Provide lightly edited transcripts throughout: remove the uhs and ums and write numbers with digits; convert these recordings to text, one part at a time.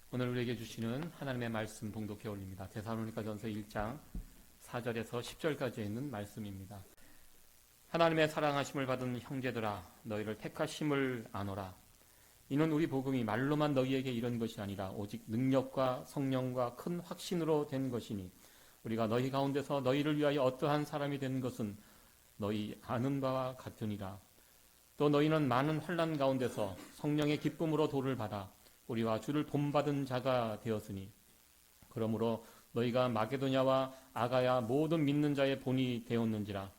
오늘 우리에게 주시는 하나님의 말씀 봉독해 올립니다. 데살로니가전서 1장 4절에서 10절까지 있는 말씀입니다. 하나님의 사랑하심을 받은 형제들아, 너희를 택하심을 아노라. 이는 우리 복음이 말로만 너희에게 이런 것이 아니라 오직 능력과 성령과 큰 확신으로 된 것이니, 우리가 너희 가운데서 너희를 위하여 어떠한 사람이 된 것은 너희 아는 바와 같으니라. 또 너희는 많은 환난 가운데서 성령의 기쁨으로 도를 받아 우리와 주를 본받은 자가 되었으니, 그러므로 너희가 마게도냐와 아가야 모든 믿는 자의 본이 되었는지라.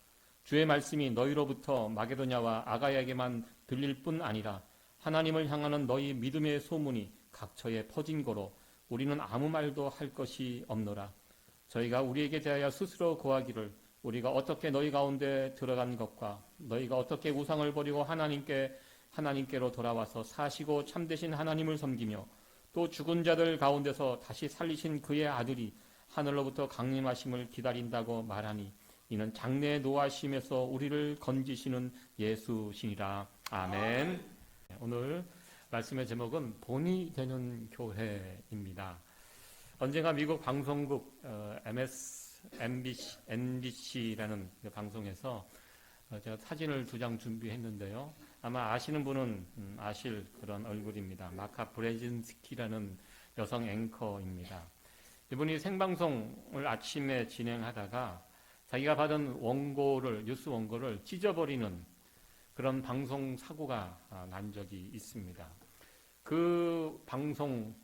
주의 말씀이 너희로부터 마게도냐와 아가야에게만 들릴 뿐 아니라 하나님을 향하는 너희 믿음의 소문이 각처에 퍼진 거로 우리는 아무 말도 할 것이 없노라. 저희가 우리에게 대하여 스스로 고하기를, 우리가 어떻게 너희 가운데 들어간 것과 너희가 어떻게 우상을 버리고 하나님께로 돌아와서 사시고 참되신 하나님을 섬기며 또 죽은 자들 가운데서 다시 살리신 그의 아들이 하늘로부터 강림하심을 기다린다고 말하니, 이는 장래의 노하심에서 우리를 건지시는 예수시니라. 아멘. 오늘 말씀의 제목은 본이 되는 교회입니다. 언젠가 미국 방송국 NBC라는 방송에서 제가 사진을 2장 준비했는데요. 아마 아시는 분은 아실 그런 얼굴입니다. 마카 브레진스키라는 여성 앵커입니다. 이분이 생방송을 아침에 진행하다가 자기가 받은 뉴스 원고를 찢어버리는 그런 방송 사고가 난 적이 있습니다. 그 방송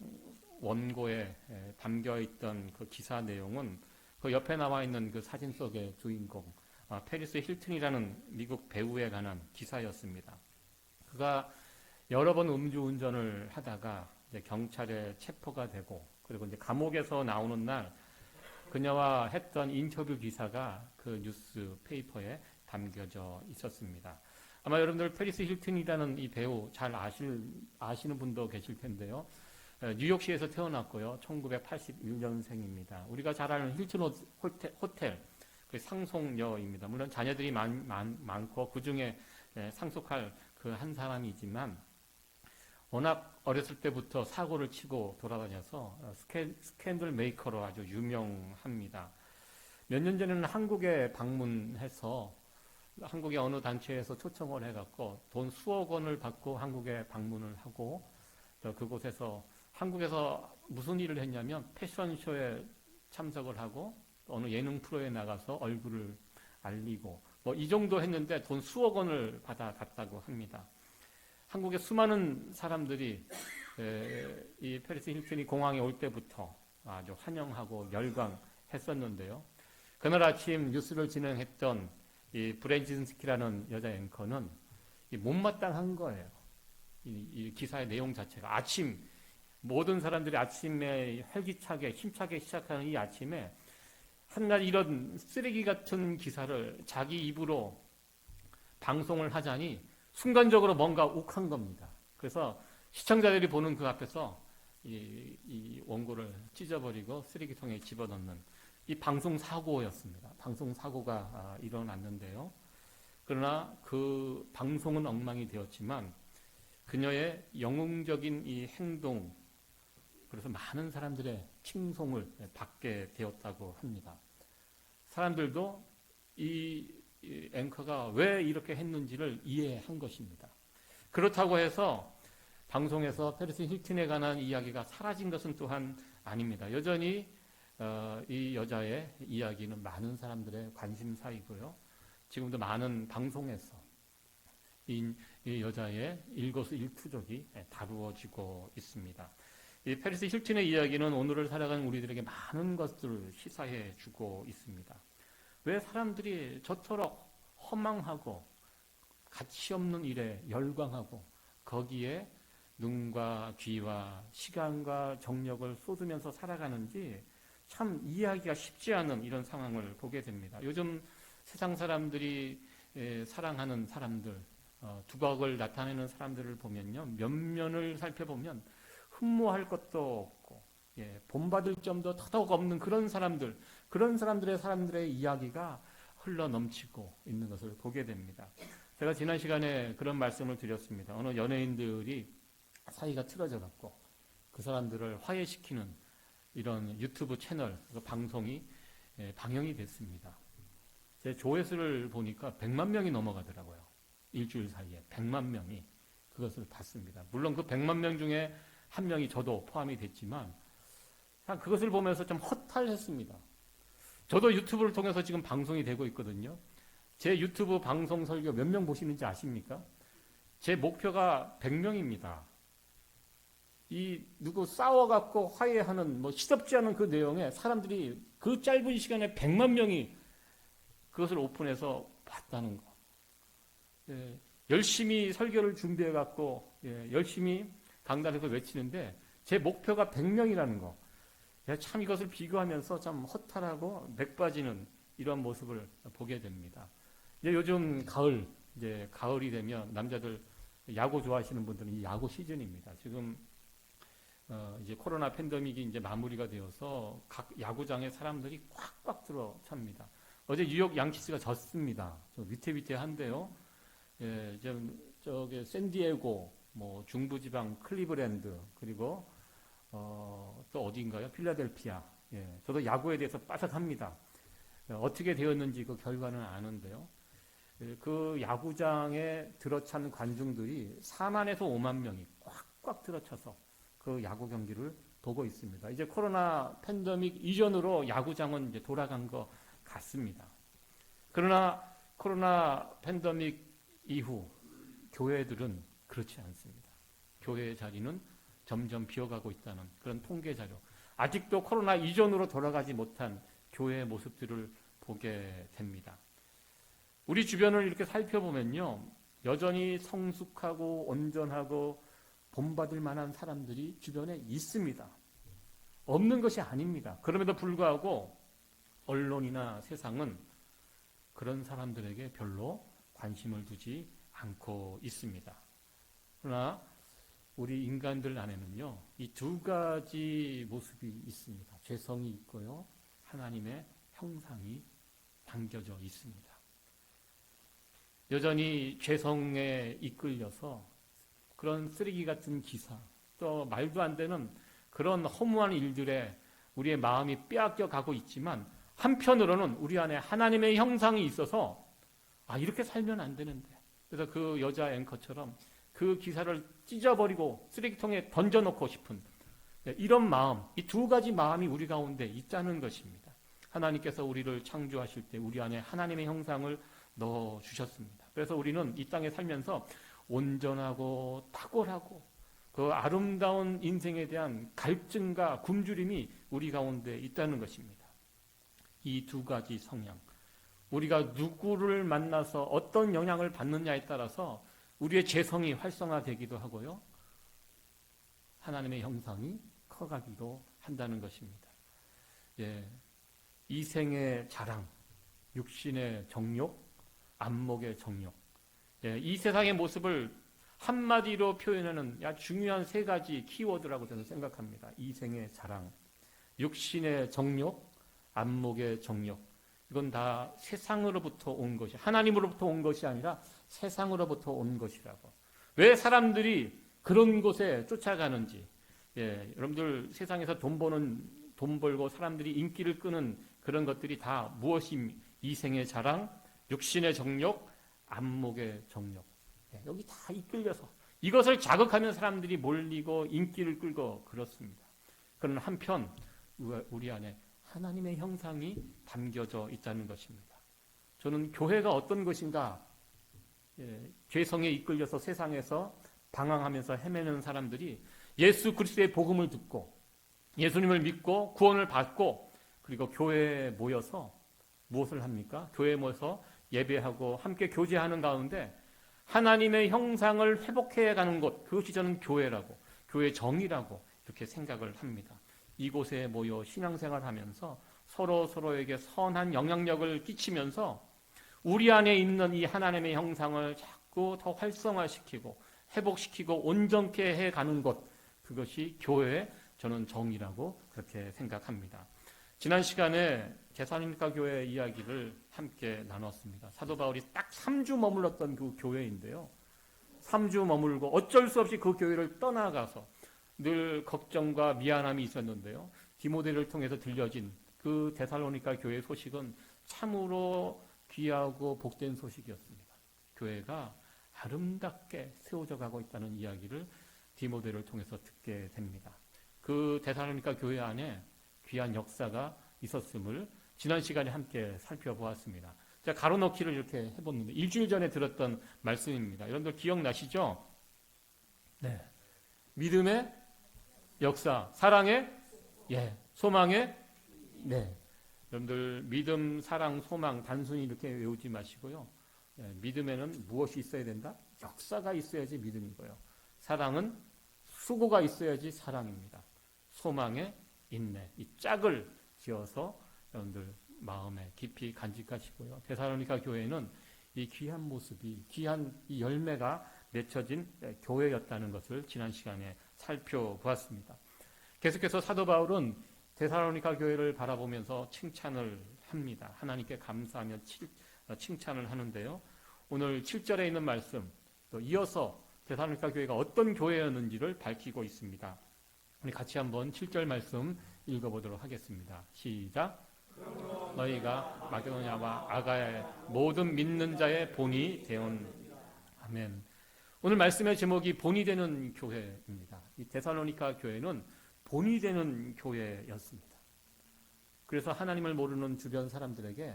원고에 담겨있던 그 기사 내용은 그 옆에 나와 있는 그 사진 속의 주인공 페리스 힐튼이라는 미국 배우에 관한 기사였습니다. 그가 여러 번 음주운전을 하다가 이제 경찰에 체포가 되고, 그리고 이제 감옥에서 나오는 날 그녀와 했던 인터뷰 기사가 그 뉴스 페이퍼에 담겨져 있었습니다. 아마 여러분들 페리스 힐튼이라는 이 배우 잘 아시는 분도 계실 텐데요. 뉴욕시에서 태어났고요. 1981년생입니다. 우리가 잘 아는 힐튼 호텔 그 상속녀입니다. 물론 자녀들이 많고 그 중에 상속할 그 한 사람이지만, 워낙 어렸을 때부터 사고를 치고 돌아다녀서 스캔들 메이커로 아주 유명합니다. 몇 년 전에는 한국에 방문해서 한국의 어느 단체에서 초청을 해갖고 돈 수억 원을 받고 한국에 방문을 하고, 그곳에서 한국에서 무슨 일을 했냐면 패션쇼에 참석을 하고 어느 예능 프로에 나가서 얼굴을 알리고 이 정도 했는데 돈 수억 원을 받아갔다고 합니다. 한국의 수많은 사람들이 이 페리스 힐튼이 공항에 올 때부터 아주 환영하고 열광했었는데요. 그날 아침 뉴스를 진행했던 이 브레진스키라는 여자 앵커는 못마땅한 거예요. 이 기사의 내용 자체가 모든 사람들이 아침에 활기차게 힘차게 시작하는 이 아침에 한날 이런 쓰레기 같은 기사를 자기 입으로 방송을 하자니 순간적으로 뭔가 욱한 겁니다. 그래서 시청자들이 보는 그 앞에서 이 원고를 찢어버리고 쓰레기통에 집어넣는 이 방송 사고였습니다. 방송 사고가 일어났는데요. 그러나 그 방송은 엉망이 되었지만 그녀의 영웅적인 이 행동, 그래서 많은 사람들의 칭송을 받게 되었다고 합니다. 사람들도 이 앵커가 왜 이렇게 했는지를 이해한 것입니다. 그렇다고 해서 방송에서 페리스 힐튼에 관한 이야기가 사라진 것은 또한 아닙니다. 여전히 이 여자의 이야기는 많은 사람들의 관심사이고요. 지금도 많은 방송에서 이 여자의 일거수일투족이 다루어지고 있습니다. 이 페리스 힐튼의 이야기는 오늘을 살아가는 우리들에게 많은 것들을 시사해 주고 있습니다. 왜 사람들이 저토록 허망하고 가치 없는 일에 열광하고 거기에 눈과 귀와 시간과 정력을 쏟으면서 살아가는지 참 이해하기가 쉽지 않은 이런 상황을 보게 됩니다. 요즘 세상 사람들이 사랑하는 사람들, 두각을 나타내는 사람들을 보면요, 면면을 살펴보면 흠모할 것도 없고 본받을 점도 더더욱 없는 그런 사람들의 이야기가 흘러 넘치고 있는 것을 보게 됩니다. 제가 지난 시간에 그런 말씀을 드렸습니다. 어느 연예인들이 사이가 틀어져 갖고 그 사람들을 화해시키는 이런 유튜브 채널, 방송이 방영이 됐습니다. 제 조회수를 보니까 100만 명이 넘어가더라고요. 일주일 사이에 100만 명이 그것을 봤습니다. 물론 그 100만 명 중에 한 명이 저도 포함이 됐지만 그것을 보면서 좀 허탈했습니다. 저도 유튜브를 통해서 지금 방송이 되고 있거든요. 제 유튜브 방송 설교 몇 명 보시는지 아십니까? 제 목표가 100명입니다. 누구 싸워갖고 화해하는 시덥지 않은 그 내용에 사람들이 그 짧은 시간에 100만 명이 그것을 오픈해서 봤다는 거. 열심히 설교를 준비해갖고 열심히 강단에서 외치는데 제 목표가 100명이라는 거. 참 이것을 비교하면서 참 허탈하고 맥 빠지는 이런 모습을 보게 됩니다. 요즘 가을이 되면 남자들 야구 좋아하시는 분들은 이 야구 시즌입니다. 지금 이제 코로나 팬데믹이 이제 마무리가 되어서 각 야구장에 사람들이 꽉꽉 들어 찹니다. 어제 뉴욕 양키스가 졌습니다. 위태위태한데요. 저기 샌디에고, 중부지방 클리브랜드, 그리고 또 어디인가요? 필라델피아. 저도 야구에 대해서 빠삭합니다. 어떻게 되었는지 그 결과는 아는데요. 그 야구장에 들어찬 관중들이 4만에서 5만 명이 꽉꽉 들어차서 그 야구 경기를 보고 있습니다. 이제 코로나 팬데믹 이전으로 야구장은 이제 돌아간 것 같습니다. 그러나 코로나 팬데믹 이후 교회들은 그렇지 않습니다. 교회의 자리는 점점 비어가고 있다는 그런 통계 자료. 아직도 코로나 이전으로 돌아가지 못한 교회의 모습들을 보게 됩니다. 우리 주변을 이렇게 살펴보면요. 여전히 성숙하고 온전하고 본받을 만한 사람들이 주변에 있습니다. 없는 것이 아닙니다. 그럼에도 불구하고 언론이나 세상은 그런 사람들에게 별로 관심을 두지 않고 있습니다. 그러나 우리 인간들 안에는요, 이 두 가지 모습이 있습니다. 죄성이 있고요, 하나님의 형상이 담겨져 있습니다. 여전히 죄성에 이끌려서 그런 쓰레기 같은 기사, 또 말도 안 되는 그런 허무한 일들에 우리의 마음이 빼앗겨 가고 있지만 한편으로는 우리 안에 하나님의 형상이 있어서 이렇게 살면 안 되는데, 그래서 그 여자 앵커처럼 그 기사를 찢어버리고 쓰레기통에 던져놓고 싶은 이런 마음, 이 두 가지 마음이 우리 가운데 있다는 것입니다. 하나님께서 우리를 창조하실 때 우리 안에 하나님의 형상을 넣어주셨습니다. 그래서 우리는 이 땅에 살면서 온전하고 탁월하고 그 아름다운 인생에 대한 갈증과 굶주림이 우리 가운데 있다는 것입니다. 이 두 가지 성향, 우리가 누구를 만나서 어떤 영향을 받느냐에 따라서 우리의 죄성이 활성화되기도 하고요, 하나님의 형상이 커가기도 한다는 것입니다. 이생의 자랑, 육신의 정욕, 안목의 정욕, 이 세상의 모습을 한마디로 표현하는 중요한 세 가지 키워드라고 저는 생각합니다. 이생의 자랑, 육신의 정욕, 안목의 정욕. 이건 다 세상으로부터 온 것이, 하나님으로부터 온 것이 아니라 세상으로부터 온 것이라고. 왜 사람들이 그런 곳에 쫓아가는지, 여러분들 세상에서 돈 벌고 사람들이 인기를 끄는 그런 것들이 다 무엇입니까? 이생의 자랑, 육신의 정욕, 안목의 정욕. 여기 다 이끌려서 이것을 자극하면 사람들이 몰리고 인기를 끌고 그렇습니다. 그러나 한편 우리 안에 하나님의 형상이 담겨져 있다는 것입니다. 저는 교회가 어떤 것인가, 죄성에 이끌려서 세상에서 방황하면서 헤매는 사람들이 예수 그리스도의 복음을 듣고 예수님을 믿고 구원을 받고 그리고 교회에 모여서 무엇을 합니까? 교회에 모여서 예배하고 함께 교제하는 가운데 하나님의 형상을 회복해 가는 곳, 그것이 저는 교회라고, 교회 정의라고 이렇게 생각을 합니다. 이곳에 모여 신앙생활하면서 서로에게 선한 영향력을 끼치면서 우리 안에 있는 이 하나님의 형상을 자꾸 더 활성화시키고 회복시키고 온전케 해가는 것, 그것이 교회의 저는 정의라고 그렇게 생각합니다. 지난 시간에 데살로니가 교회 이야기를 함께 나눴습니다. 사도 바울이 딱 3주 머물렀던 그 교회인데요. 3주 머물고 어쩔 수 없이 그 교회를 떠나가서 늘 걱정과 미안함이 있었는데요. 디모데를 통해서 들려진 그 데살로니가 교회 소식은 참으로 귀하고 복된 소식이었습니다. 교회가 아름답게 세워져 가고 있다는 이야기를 디모데를 통해서 듣게 됩니다. 그 데살로니가 교회 안에 귀한 역사가 있었음을 지난 시간에 함께 살펴보았습니다. 자, 가로넣기를 이렇게 해봤는데 일주일 전에 들었던 말씀입니다. 여러분들 기억나시죠? 네. 믿음의 역사, 사랑의 소망의 여러분들 믿음, 사랑, 소망 단순히 이렇게 외우지 마시고요. 믿음에는 무엇이 있어야 된다? 역사가 있어야지 믿음이고요. 사랑은 수고가 있어야지 사랑입니다. 소망에 인내, 이 짝을 지어서 여러분들 마음에 깊이 간직하시고요. 데살로니가 교회는 이 귀한 모습이, 귀한 이 열매가 맺혀진 교회였다는 것을 지난 시간에 살펴보았습니다. 계속해서 사도 바울은 데살로니가 교회를 바라보면서 칭찬을 합니다. 하나님께 감사하며 칭찬을 하는데요. 오늘 7절에 있는 말씀, 또 이어서 데살로니가 교회가 어떤 교회였는지를 밝히고 있습니다. 우리 같이 한번 7절 말씀 읽어보도록 하겠습니다. 시작. 너희가 마게도냐와 아가야의 모든 믿는 자의 본이 되온. 아멘. 오늘 말씀의 제목이 본이 되는 교회입니다. 이 데살로니가 교회는 본이 되는 교회였습니다. 그래서 하나님을 모르는 주변 사람들에게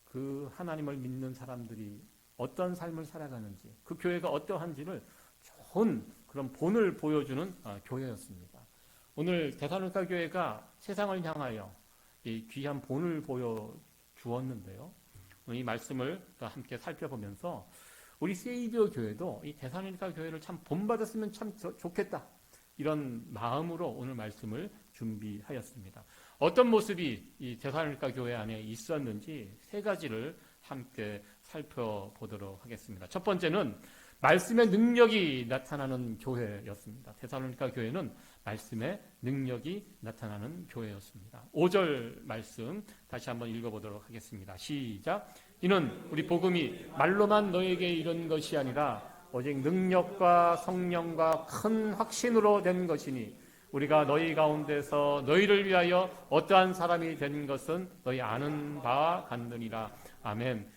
그 하나님을 믿는 사람들이 어떤 삶을 살아가는지, 그 교회가 어떠한지를 좋은 그런 본을 보여주는 교회였습니다. 오늘 데살로니가 교회가 세상을 향하여 이 귀한 본을 보여주었는데요. 이 말씀을 함께 살펴보면서 우리 세이비어 교회도 이 데살로니가 교회를 참 본받았으면 참 좋겠다, 이런 마음으로 오늘 말씀을 준비하였습니다. 어떤 모습이 이 데살로니가 교회 안에 있었는지 세 가지를 함께 살펴보도록 하겠습니다. 첫 번째는 말씀의 능력이 나타나는 교회였습니다. 데살로니가 교회는 말씀의 능력이 나타나는 교회였습니다. 5절 말씀 다시 한번 읽어보도록 하겠습니다. 시작. 이는 우리 복음이 말로만 너에게 이른 것이 아니라 오직 능력과 성령과 큰 확신으로 된 것이니 우리가 너희 가운데서 너희를 위하여 어떠한 사람이 된 것은 너희 아는 바와 같느니라. 아멘.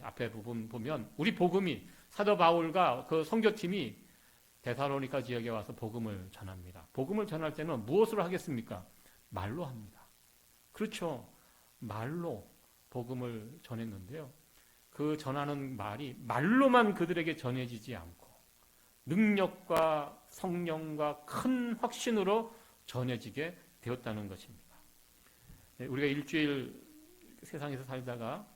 앞에 부분 보면 우리 복음이, 사도 바울과 그 선교팀이 데살로니가 지역에 와서 복음을 전합니다. 복음을 전할 때는 무엇으로 하겠습니까? 말로 합니다. 그렇죠. 말로 복음을 전했는데요. 그 전하는 말이 말로만 그들에게 전해지지 않고 능력과 성령과 큰 확신으로 전해지게 되었다는 것입니다. 우리가 일주일 세상에서 살다가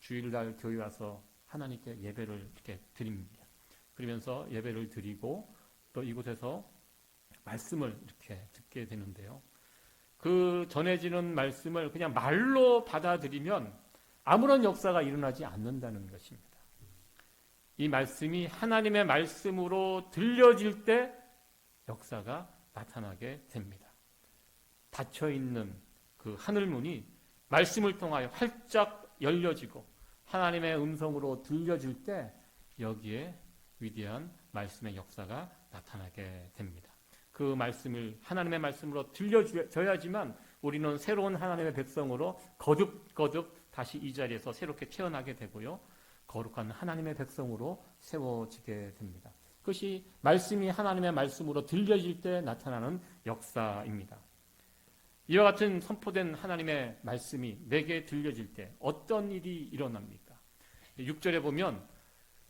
주일날 교회 와서 하나님께 예배를 이렇게 드립니다. 그러면서 예배를 드리고 또 이곳에서 말씀을 이렇게 듣게 되는데요. 그 전해지는 말씀을 그냥 말로 받아들이면 아무런 역사가 일어나지 않는다는 것입니다. 이 말씀이 하나님의 말씀으로 들려질 때 역사가 나타나게 됩니다. 닫혀있는 그 하늘문이 말씀을 통하여 활짝 열려지고 하나님의 음성으로 들려질 때 여기에 위대한 말씀의 역사가 나타나게 됩니다. 그 말씀을 하나님의 말씀으로 들려줘야지만 우리는 새로운 하나님의 백성으로 거듭 다시 이 자리에서 새롭게 태어나게 되고요. 거룩한 하나님의 백성으로 세워지게 됩니다. 그것이 말씀이 하나님의 말씀으로 들려질 때 나타나는 역사입니다. 이와 같은 선포된 하나님의 말씀이 내게 들려질 때 어떤 일이 일어납니까? 6절에 보면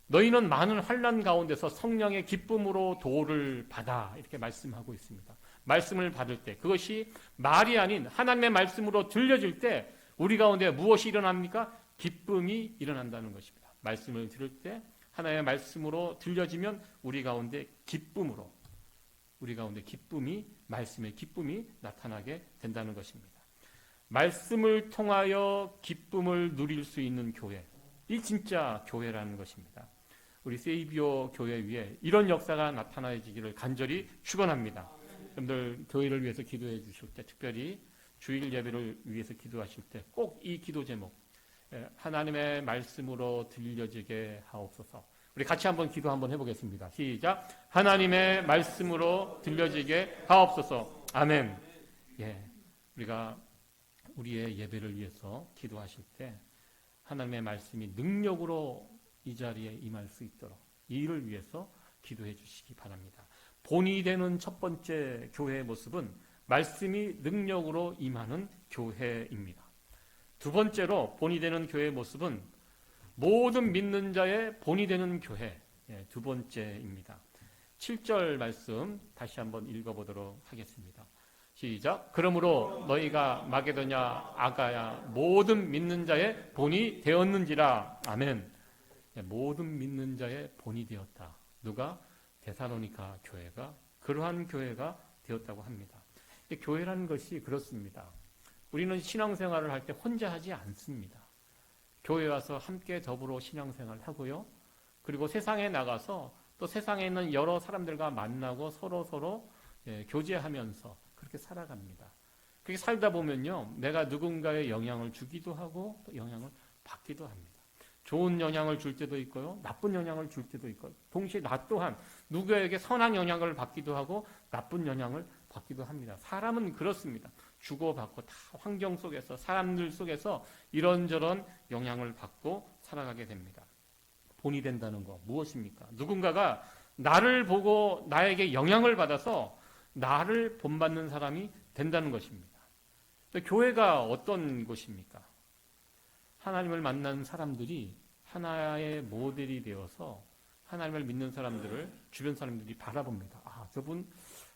너희는 많은 환난 가운데서 성령의 기쁨으로 도를 받아, 이렇게 말씀하고 있습니다. 말씀을 받을 때, 그것이 말이 아닌 하나님의 말씀으로 들려질 때 우리 가운데 무엇이 일어납니까? 기쁨이 일어난다는 것입니다. 말씀을 들을 때 하나님의 말씀으로 들려지면 우리 가운데 기쁨이, 말씀의 기쁨이 나타나게 된다는 것입니다. 말씀을 통하여 기쁨을 누릴 수 있는 교회, 이 진짜 교회라는 것입니다. 우리 세이비어 교회 위에 이런 역사가 나타나지기를 간절히 축원합니다. 여러분들 교회를 위해서 기도해 주실 때, 특별히 주일 예배를 위해서 기도하실 때 꼭 이 기도 제목, 하나님의 말씀으로 들려지게 하옵소서. 우리 같이 한번 기도 한번 해보겠습니다. 시작. 하나님의 말씀으로 들려지게 하옵소서. 아멘. 예, 우리가 우리의 예배를 위해서 기도하실 때 하나님의 말씀이 능력으로 이 자리에 임할 수 있도록 이 일을 위해서 기도해 주시기 바랍니다. 본이 되는 첫 번째 교회의 모습은 말씀이 능력으로 임하는 교회입니다. 두 번째로 본이 되는 교회의 모습은 모든 믿는 자의 본이 되는 교회, 두 번째입니다. 7절 말씀 다시 한번 읽어보도록 하겠습니다. 시작. 그러므로 너희가 마게도냐 아가야 모든 믿는 자의 본이 되었는지라. 아멘. 모든 믿는 자의 본이 되었다. 누가? 데살로니가 교회가 그러한 교회가 되었다고 합니다. 교회라는 것이 그렇습니다. 우리는 신앙생활을 할 때 혼자 하지 않습니다. 교회 와서 함께 더불어 신앙생활을 하고요. 그리고 세상에 나가서 또 세상에 있는 여러 사람들과 만나고 서로 교제하면서 그렇게 살아갑니다. 그렇게 살다 보면요, 내가 누군가의 영향을 주기도 하고 또 영향을 받기도 합니다. 좋은 영향을 줄 때도 있고요, 나쁜 영향을 줄 때도 있고요. 동시에 나 또한 누구에게 선한 영향을 받기도 하고 나쁜 영향을 받기도 합니다. 사람은 그렇습니다. 주고받고 다 환경 속에서 사람들 속에서 이런저런 영향을 받고 살아가게 됩니다. 본이 된다는 거 무엇입니까? 누군가가 나를 보고 나에게 영향을 받아서 나를 본받는 사람이 된다는 것입니다. 교회가 어떤 곳입니까? 하나님을 만난 사람들이 하나의 모델이 되어서 하나님을 믿는 사람들을 주변 사람들이 바라봅니다. 아, 저분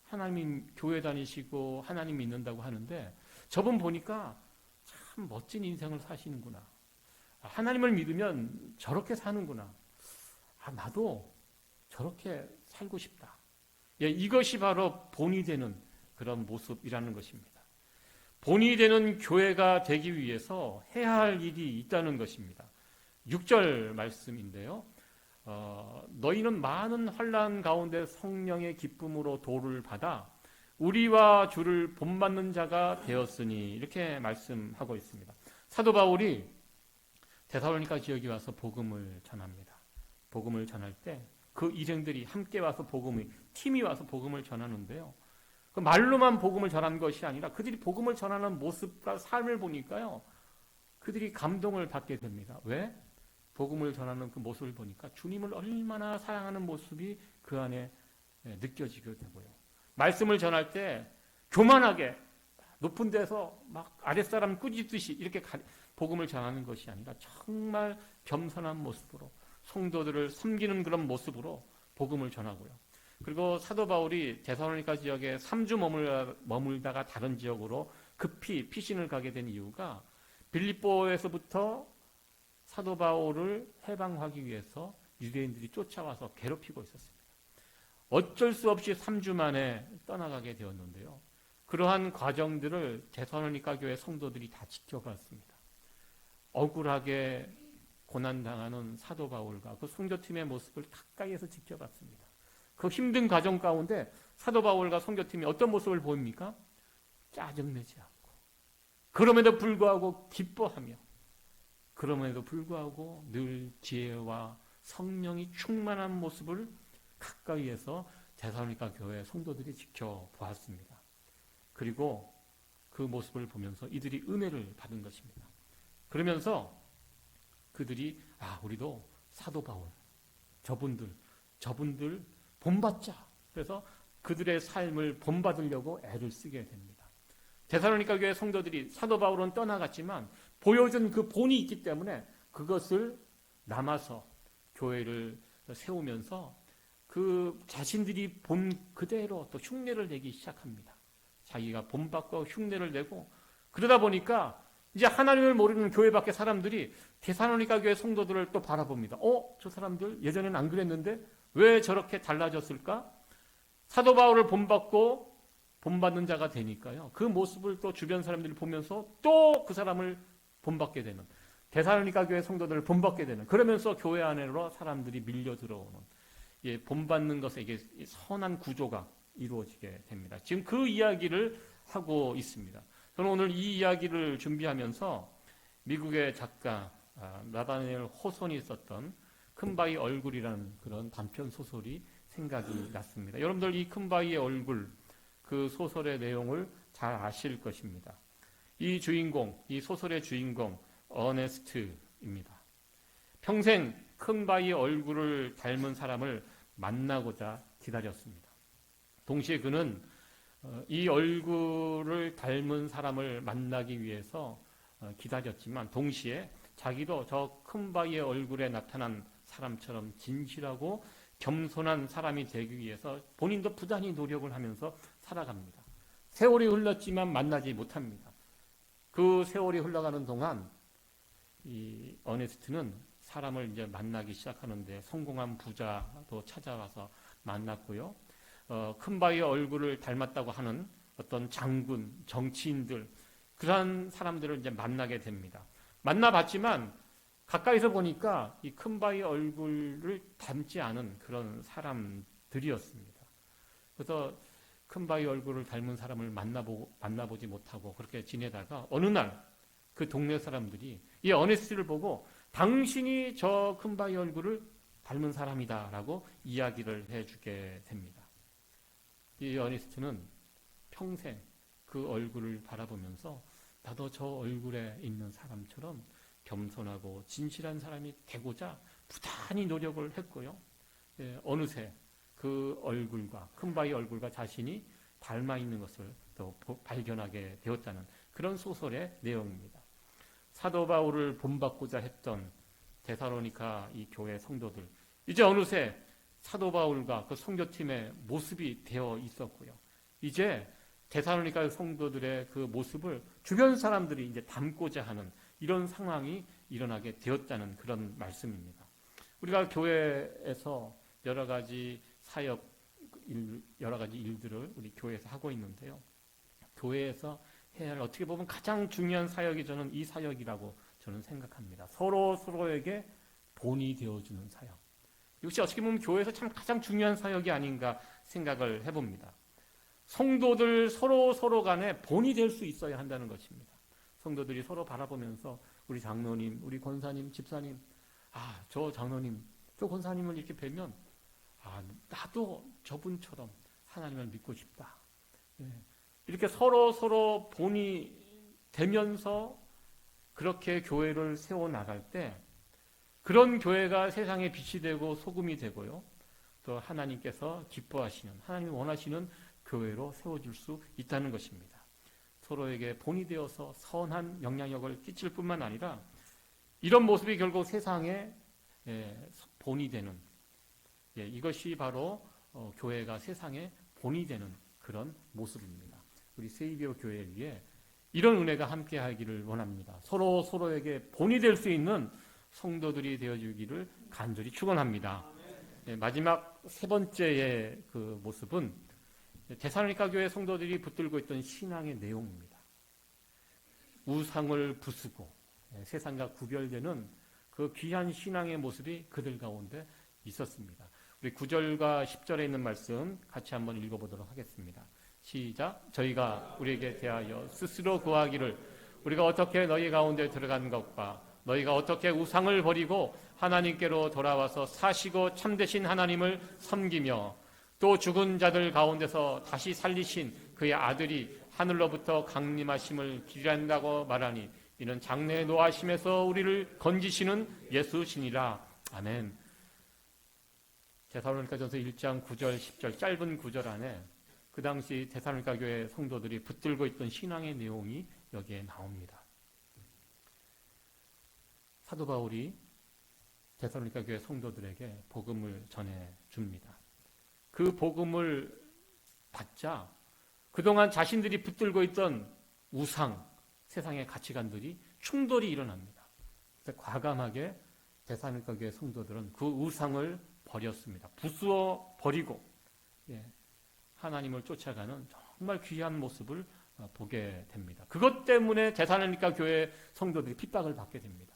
하나님 교회 다니시고 하나님 믿는다고 하는데 저분 보니까 참 멋진 인생을 사시는구나. 하나님을 믿으면 저렇게 사는구나. 아, 나도 저렇게 살고 싶다. 예, 이것이 바로 본이 되는 그런 모습이라는 것입니다. 본이 되는 교회가 되기 위해서 해야 할 일이 있다는 것입니다. 6절 말씀인데요. 너희는 많은 환난 가운데 성령의 기쁨으로 도를 받아 우리와 주를 본받는 자가 되었으니 이렇게 말씀하고 있습니다. 사도 바울이 데살로니가 지역에 와서 복음을 전합니다. 복음을 전할 때 그 일행들이 함께 와서 팀이 와서 복음을 전하는데요. 그 말로만 복음을 전한 것이 아니라 그들이 복음을 전하는 모습과 삶을 보니까요, 그들이 감동을 받게 됩니다. 왜? 복음을 전하는 그 모습을 보니까 주님을 얼마나 사랑하는 모습이 그 안에 느껴지게 되고요. 말씀을 전할 때 교만하게 높은 데서 막 아랫사람 꾸짖듯이 이렇게 복음을 전하는 것이 아니라 정말 겸손한 모습으로 성도들을 섬기는 그런 모습으로 복음을 전하고요. 그리고 사도 바울이 데살로니가 지역에 3주 머물다가 다른 지역으로 급히 피신을 가게 된 이유가 빌립보에서부터 사도 바울을 해방하기 위해서 유대인들이 쫓아와서 괴롭히고 있었습니다. 어쩔 수 없이 3주 만에 떠나가게 되었는데요. 그러한 과정들을 데살로니가 교회 성도들이 다 지켜봤습니다. 억울하게 고난당하는 사도 바울과 그 선교팀의 모습을 가까이에서 지켜봤습니다. 그 힘든 과정 가운데 사도 바울과 선교팀이 어떤 모습을 보입니까? 짜증내지 않고 그럼에도 불구하고 기뻐하며 그럼에도 불구하고 늘 지혜와 성령이 충만한 모습을 가까이에서 데살로니가 교회 성도들이 지켜보았습니다. 그리고 그 모습을 보면서 이들이 은혜를 받은 것입니다. 그러면서 그들이 우리도 사도 바울 저분들 본받자. 그래서 그들의 삶을 본받으려고 애를 쓰게 됩니다. 데살로니가 교회 성도들이 사도 바울은 떠나갔지만 보여준 그 본이 있기 때문에 그것을 남아서 교회를 세우면서 그 자신들이 본 그대로 또 흉내를 내기 시작합니다. 자기가 본받고 흉내를 내고 그러다 보니까 이제 하나님을 모르는 교회 밖의 사람들이 데살로니가 교회 성도들을 또 바라봅니다. 저 사람들 예전에는 안 그랬는데 왜 저렇게 달라졌을까? 사도 바울을 본받고 본받는 자가 되니까요. 그 모습을 또 주변 사람들이 보면서 또 그 사람을 본받게 되는, 데살로니가 교회 성도들을 본받게 되는, 그러면서 교회 안으로 사람들이 밀려 들어오는, 본받는 것에게 선한 구조가 이루어지게 됩니다. 지금 그 이야기를 하고 있습니다. 저는 오늘 이 이야기를 준비하면서 미국의 작가 나다니엘 호손이 썼던 큰 바위 얼굴이라는 그런 단편 소설이 생각이 났습니다. 여러분들 이 큰 바위의 얼굴 그 소설의 내용을 잘 아실 것입니다. 이 주인공, 이 소설의 주인공 어네스트입니다. 평생 큰 바위의 얼굴을 닮은 사람을 만나고자 기다렸습니다. 동시에 그는 이 얼굴을 닮은 사람을 만나기 위해서 기다렸지만 동시에 자기도 저 큰 바위의 얼굴에 나타난 사람처럼 진실하고 겸손한 사람이 되기 위해서 본인도 부단히 노력을 하면서 살아갑니다. 세월이 흘렀지만 만나지 못합니다. 그 세월이 흘러가는 동안 이 어네스트는 사람을 이제 만나기 시작하는데 성공한 부자도 찾아와서 만났고요. 큰 바위의 얼굴을 닮았다고 하는 어떤 장군, 정치인들 그러한 사람들을 이제 만나게 됩니다. 만나봤지만 가까이서 보니까 이 큰 바위 얼굴을 닮지 않은 그런 사람들이었습니다. 그래서 큰 바위 얼굴을 닮은 사람을 만나보지 못하고 그렇게 지내다가 어느 날 그 동네 사람들이 이 어네스트를 보고 당신이 저 큰 바위 얼굴을 닮은 사람이다라고 이야기를 해주게 됩니다. 이 어네스트는 평생 그 얼굴을 바라보면서 나도 저 얼굴에 있는 사람처럼 겸손하고 진실한 사람이 되고자 부단히 노력을 했고요. 어느새 그 얼굴과 큰 바위 얼굴과 자신이 닮아 있는 것을 또 발견하게 되었다는 그런 소설의 내용입니다. 사도 바울을 본받고자 했던 데살로니가 이 교회 성도들 이제 어느새 사도 바울과 그 성교팀의 모습이 되어 있었고요. 이제 데살로니가 성도들의 그 모습을 주변 사람들이 이제 닮고자 하는 이런 상황이 일어나게 되었다는 그런 말씀입니다. 우리가 교회에서 여러 가지 사역, 여러 가지 일들을 우리 교회에서 하고 있는데요. 교회에서 해야 할 어떻게 보면 가장 중요한 사역이 저는 이 사역이라고 저는 생각합니다. 서로에게 본이 되어주는 사역. 이것이 어떻게 보면 교회에서 참 가장 중요한 사역이 아닌가 생각을 해봅니다. 성도들 서로 간에 본이 될 수 있어야 한다는 것입니다. 성도들이 서로 바라보면서 우리 장로님, 우리 권사님, 집사님, 저 장로님, 저 권사님을 이렇게 뵈면 나도 저분처럼 하나님을 믿고 싶다. 이렇게 서로 본이 되면서 그렇게 교회를 세워나갈 때 그런 교회가 세상에 빛이 되고 소금이 되고요. 또 하나님께서 기뻐하시는, 하나님이 원하시는 교회로 세워줄 수 있다는 것입니다. 서로에게 본이 되어서 선한 영향력을 끼칠 뿐만 아니라 이런 모습이 결국 세상에 본이 되는 이것이 바로 교회가 세상에 본이 되는 그런 모습입니다. 우리 세이비어 교회 위에 이런 은혜가 함께하기를 원합니다. 서로에게 본이 될 수 있는 성도들이 되어주기를 간절히 축원합니다. 마지막 세 번째의 그 모습은 데살로니가 교회 성도들이 붙들고 있던 신앙의 내용입니다. 우상을 부수고 세상과 구별되는 그 귀한 신앙의 모습이 그들 가운데 있었습니다. 우리 9절과 10절에 있는 말씀 같이 한번 읽어보도록 하겠습니다. 시작. 저희가 우리에게 대하여 스스로 구하기를 우리가 어떻게 너희 가운데 들어간 것과 너희가 어떻게 우상을 버리고 하나님께로 돌아와서 사시고 참되신 하나님을 섬기며 또 죽은 자들 가운데서 다시 살리신 그의 아들이 하늘로부터 강림하심을 기대한다고 말하니 이는 장래의 노하심에서 우리를 건지시는 예수시니라. 아멘. 데살로니가전서 1장 9절 10절 짧은 구절 안에 그 당시 데살로니가 교회 성도들이 붙들고 있던 신앙의 내용이 여기에 나옵니다. 사도 바울이 데살로니가 교회 성도들에게 복음을 전해 줍니다. 그 복음을 받자 그동안 자신들이 붙들고 있던 우상, 세상의 가치관들이 충돌이 일어납니다. 과감하게 데살로니가 교회 성도들은 그 우상을 버렸습니다. 부수어 버리고 하나님을 쫓아가는 정말 귀한 모습을 보게 됩니다. 그것 때문에 데살로니가 교회 성도들이 핍박을 받게 됩니다.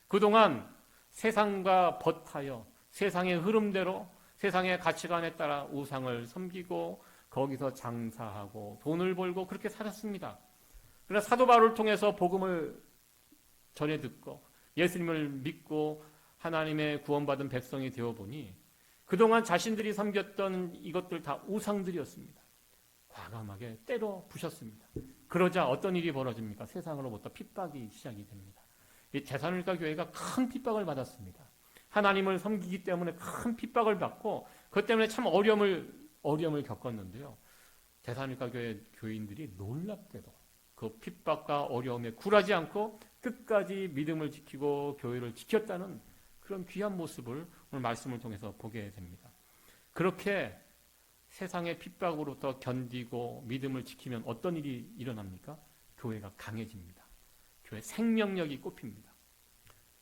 그동안 세상과 버타여 세상의 흐름대로 세상의 가치관에 따라 우상을 섬기고 거기서 장사하고 돈을 벌고 그렇게 살았습니다. 그러나 사도 바울을 통해서 복음을 전해 듣고 예수님을 믿고 하나님의 구원받은 백성이 되어보니 그동안 자신들이 섬겼던 이것들 다 우상들이었습니다. 과감하게 때려 부셨습니다. 그러자 어떤 일이 벌어집니까? 세상으로부터 핍박이 시작이 됩니다. 이 데살로니가 교회가 큰 핍박을 받았습니다. 하나님을 섬기기 때문에 큰 핍박을 받고 그것 때문에 참 어려움을 겪었는데요. 데살로니가 교회 교인들이 놀랍게도 그 핍박과 어려움에 굴하지 않고 끝까지 믿음을 지키고 교회를 지켰다는 그런 귀한 모습을 오늘 말씀을 통해서 보게 됩니다. 그렇게 세상의 핍박으로부터 견디고 믿음을 지키면 어떤 일이 일어납니까? 교회가 강해집니다. 교회 생명력이 꼽힙니다.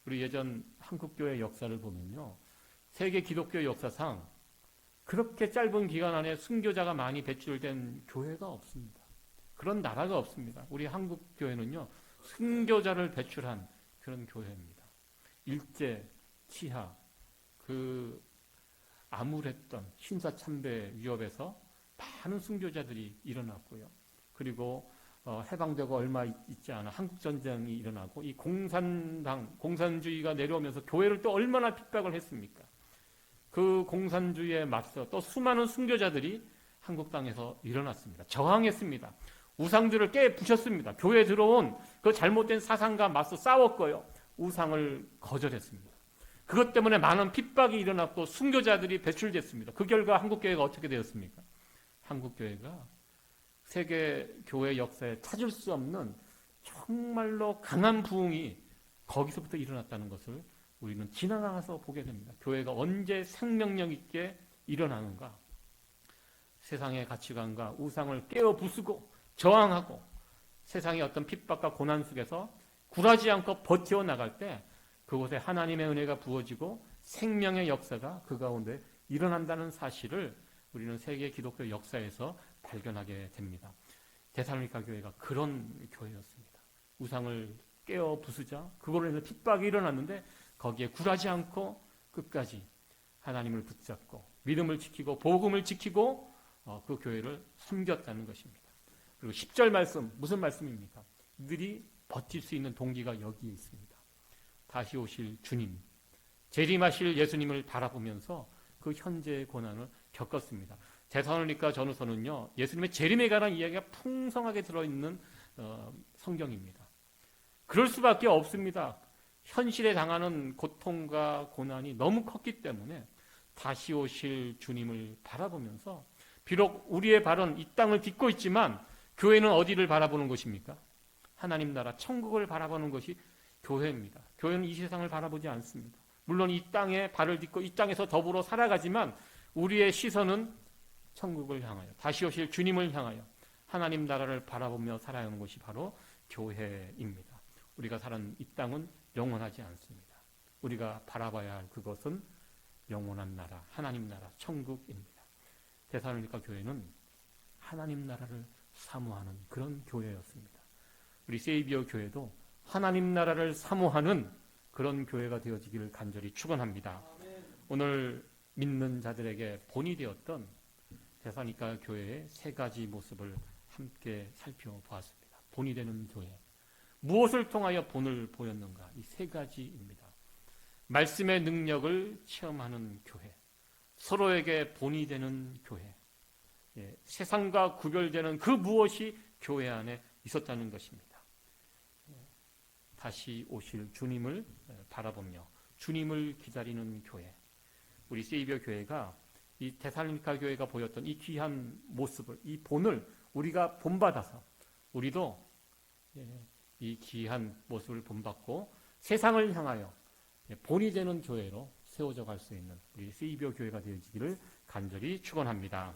우리 예전 한국교회 역사를 보면요, 세계 기독교 역사상 그렇게 짧은 기간 안에 순교자가 많이 배출된 교회가 없습니다. 그런 나라가 없습니다. 우리 한국교회는요, 순교자를 배출한 그런 교회입니다. 일제, 치하, 그 암울했던 신사참배 위협에서 많은 순교자들이 일어났고요. 그리고 해방되고 얼마 있지 않아 한국전쟁이 일어나고 이 공산주의가 내려오면서 교회를 또 얼마나 핍박을 했습니까? 그 공산주의에 맞서 또 수많은 순교자들이 한국 땅에서 일어났습니다. 저항했습니다. 우상들을 깨부셨습니다. 교회에 들어온 그 잘못된 사상과 맞서 싸웠고요. 우상을 거절했습니다. 그것 때문에 많은 핍박이 일어났고 순교자들이 배출됐습니다. 그 결과 한국교회가 어떻게 되었습니까? 한국교회가 세계 교회 역사에 찾을 수 없는 정말로 강한 부흥이 거기서부터 일어났다는 것을 우리는 지나가서 보게 됩니다. 교회가 언제 생명력 있게 일어나는가? 세상의 가치관과 우상을 깨어 부수고 저항하고 세상의 어떤 핍박과 고난 속에서 굴하지 않고 버텨 나갈 때 그곳에 하나님의 은혜가 부어지고 생명의 역사가 그 가운데 일어난다는 사실을 우리는 세계 기독교 역사에서 발견하게 됩니다. 데살로니가 교회가 그런 교회였습니다. 우상을 깨어 부수자 그걸로 해서 핍박이 일어났는데 거기에 굴하지 않고 끝까지 하나님을 붙잡고 믿음을 지키고 복음을 지키고 그 교회를 섬겼다는 것입니다. 그리고 10절 말씀 무슨 말씀입니까? 이들이 버틸 수 있는 동기가 여기에 있습니다. 다시 오실 주님, 재림하실 예수님을 바라보면서 그 현재의 고난을 겪었습니다. 데살로니가 전후서는요, 예수님의 재림에 관한 이야기가 풍성하게 들어있는 성경입니다. 그럴 수밖에 없습니다. 현실에 당하는 고통과 고난이 너무 컸기 때문에 다시 오실 주님을 바라보면서 비록 우리의 발은 이 땅을 딛고 있지만 교회는 어디를 바라보는 것입니까? 하나님 나라 천국을 바라보는 것이 교회입니다. 교회는 이 세상을 바라보지 않습니다. 물론 이 땅에 발을 딛고 이 땅에서 더불어 살아가지만 우리의 시선은 천국을 향하여 다시 오실 주님을 향하여 하나님 나라를 바라보며 살아야 하는 것이 바로 교회입니다. 우리가 사는 이 땅은 영원하지 않습니다. 우리가 바라봐야 할 그것은 영원한 나라, 하나님 나라, 천국입니다. 데살로니가 교회는 하나님 나라를 사모하는 그런 교회였습니다. 우리 세이비어 교회도 하나님 나라를 사모하는 그런 교회가 되어지기를 간절히 축원합니다. 오늘 믿는 자들에게 본이 되었던 데살로니가 교회의 세 가지 모습을 함께 살펴보았습니다. 본이 되는 교회. 무엇을 통하여 본을 보였는가? 이 세 가지입니다. 말씀의 능력을 체험하는 교회, 서로에게 본이 되는 교회, 세상과 구별되는 그 무엇이 교회 안에 있었다는 것입니다. 다시 오실 주님을 바라보며 주님을 기다리는 교회. 우리 세이비어 교회가 이 데살로니가 교회가 보였던 이 귀한 모습을, 이 본을 우리가 본받아서 우리도 이 귀한 모습을 본받고 세상을 향하여 본이 되는 교회로 세워져 갈 수 있는 우리 세이비어 교회가 되어지기를 간절히 축원합니다.